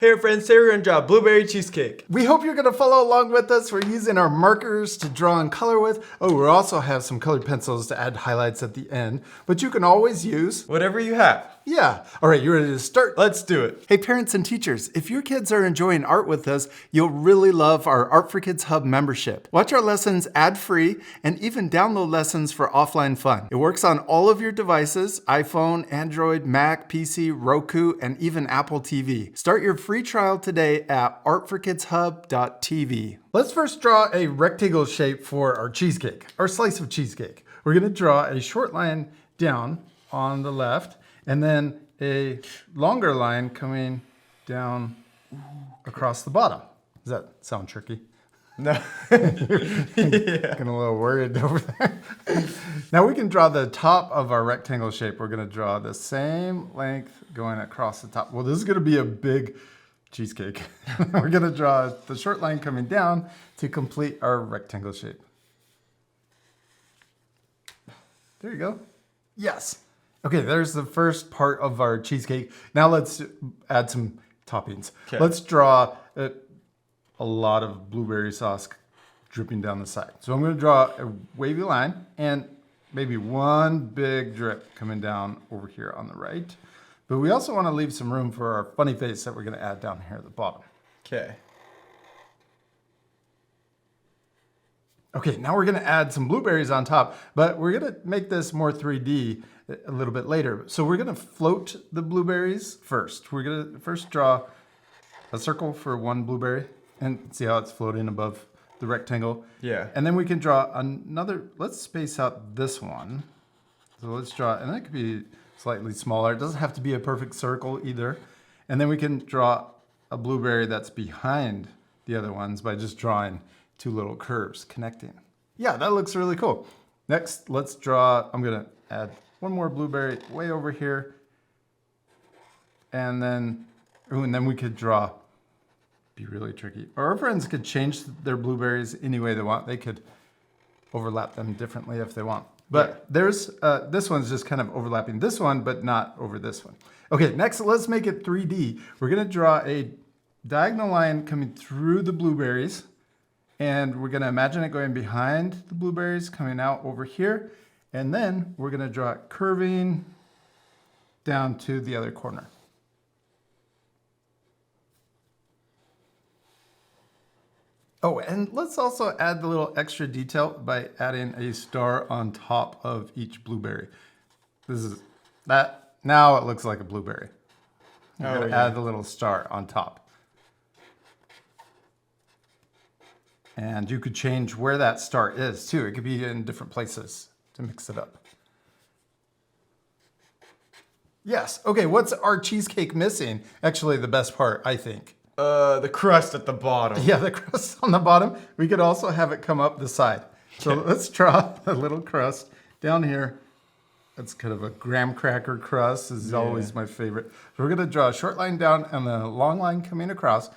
Hey friends, today we're gonna draw blueberry cheesecake. We hope you're gonna follow along with us. We're using our markers to draw and color with. Oh, we also have some colored pencils to add highlights at the end, but you can always use Whatever you have. Yeah. All right, you ready to start? Let's do it. Hey parents and teachers, if your kids are enjoying art with us, you'll really love our Art for Kids Hub membership. Watch our lessons ad-free and even download lessons for offline fun. It works on all of your devices, iPhone, Android, Mac, PC, Roku, and even Apple TV. Start your free trial today at artforkidshub.tv. Let's first draw a rectangle shape for our cheesecake, our slice of cheesecake. We're gonna draw a short line down on the left, and then a longer line coming down across the bottom. Does that sound tricky? No. Getting a little worried over there. Now we can draw the top of our rectangle shape. We're gonna draw the same length going across the top. Well, this is gonna be a big cheesecake. We're gonna draw the short line coming down to complete our rectangle shape. There you go. Yes. Okay, there's the first part of our cheesecake. Now let's add some toppings. Okay. Let's draw a lot of blueberry sauce dripping down the side. So I'm going to draw a wavy line and maybe one big drip coming down over here on the right. But we also want to leave some room for our funny face that we're going to add down here at the bottom. Okay. Okay, now we're gonna add some blueberries on top, but we're gonna make this more 3D a little bit later. So we're gonna float the blueberries first. We're gonna first draw a circle for one blueberry and see how it's floating above the rectangle. Yeah. And then we can draw another, let's space out this one. So let's draw, and that could be slightly smaller. It doesn't have to be a perfect circle either. And then we can draw a blueberry that's behind the other ones by just drawing two little curves connecting. Yeah, that looks really cool. Next, let's draw, I'm gonna add one more blueberry way over here. And then we could draw, be really tricky. Or our friends could change their blueberries any way they want. They could overlap them differently if they want. But there's, this one's just kind of overlapping this one, but not over this one. Okay, next, let's make it 3D. We're gonna draw a diagonal line coming through the blueberries. And we're gonna imagine it going behind the blueberries, coming out over here. And then we're gonna draw it curving down to the other corner. Oh, and let's also add the little extra detail by adding a star on top of each blueberry. This is, that, now it looks like a blueberry. I'm gonna add the little star on top. And you could change where that star is too. It could be in different places to mix it up. Yes, okay, what's our cheesecake missing? Actually, the best part, I think. The crust at the bottom. Yeah, the crust on the bottom. We could also have it come up the side. So let's draw a little crust down here. That's kind of a graham cracker crust. This is always my favorite. So we're gonna draw a short line down and then a long line coming across.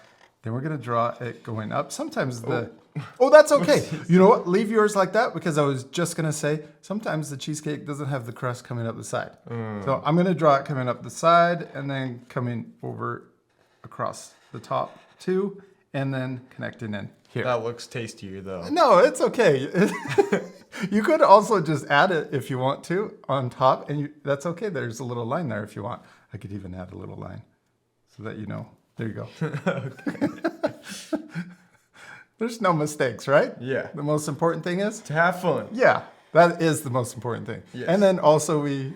Then we're gonna draw it going up. Sometimes oh, that's okay. You know what? Leave yours like that because I was just gonna say sometimes the cheesecake doesn't have the crust coming up the side. So I'm gonna draw it coming up the side and then coming over across the top too, and then connecting in here. That looks tastier though. No, it's okay. You could also just add it if you want to on top, and that's okay. There's a little line there if you want. I could even add a little line so that you know. There you go. There's no mistakes, right? Yeah. The most important thing is? To have fun. Yeah, that is the most important thing. Yes. And then also we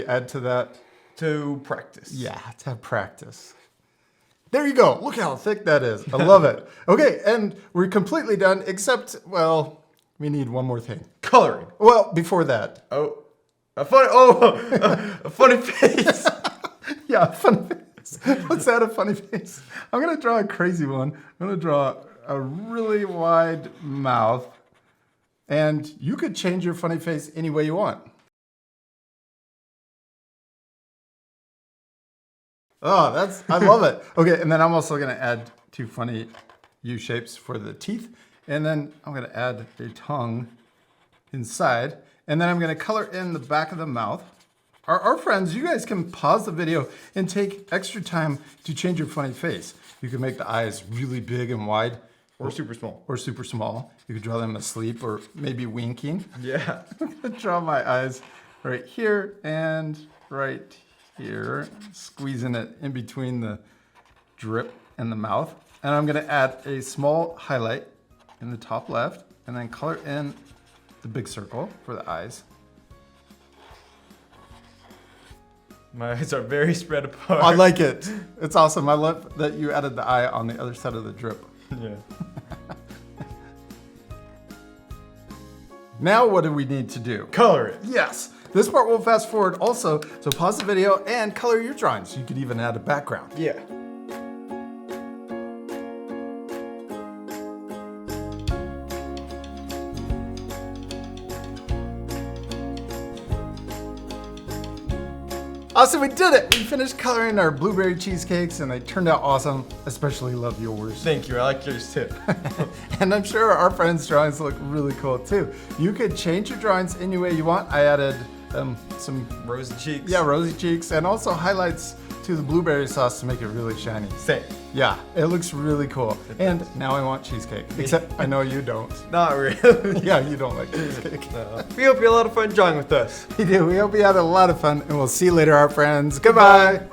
add to that. To practice. Yeah, to have practice. There you go. Look how thick that is. I love it. Okay, and we're completely done except, well, we need one more thing. Coloring. Well, before that. A funny face. Yeah, a funny face. Let's add a funny face. I'm gonna draw a crazy one. I'm gonna draw a really wide mouth. And you could change your funny face any way you want. Oh, I love it. Okay, and then I'm also gonna add two funny U shapes for the teeth. And then I'm gonna add a tongue inside. And then I'm gonna color in the back of the mouth. Our friends, you guys can pause the video and take extra time to change your funny face. You can make the eyes really big and wide. Or super small. Or super small. You could draw them asleep or maybe winking. Yeah. I'm gonna draw my eyes right here and right here, squeezing it in between the drip and the mouth. And I'm gonna add a small highlight in the top left and then color in the big circle for the eyes. My eyes are very spread apart. I like it. It's awesome. I love that you added the eye on the other side of the drip. Yeah. Now what do we need to do? Color it. Yes. This part will fast forward also, so pause the video and color your drawings. You could even add a background. Yeah. Awesome, we did it! We finished coloring our blueberry cheesecakes and they turned out awesome. Especially love yours. Thank you. I like yours too. And I'm sure our friends' drawings look really cool too. You could change your drawings any way you want. I added some Rosy cheeks. rosy cheeks and also highlights to the blueberry sauce to make it really shiny. Same. Yeah, it looks really cool. And now I want cheesecake. Except I know you don't. Not really. Yeah, you don't like cheesecake. No. We hope you had a lot of fun drawing with us. We do. We hope you had a lot of fun and we'll see you later, our friends. Goodbye.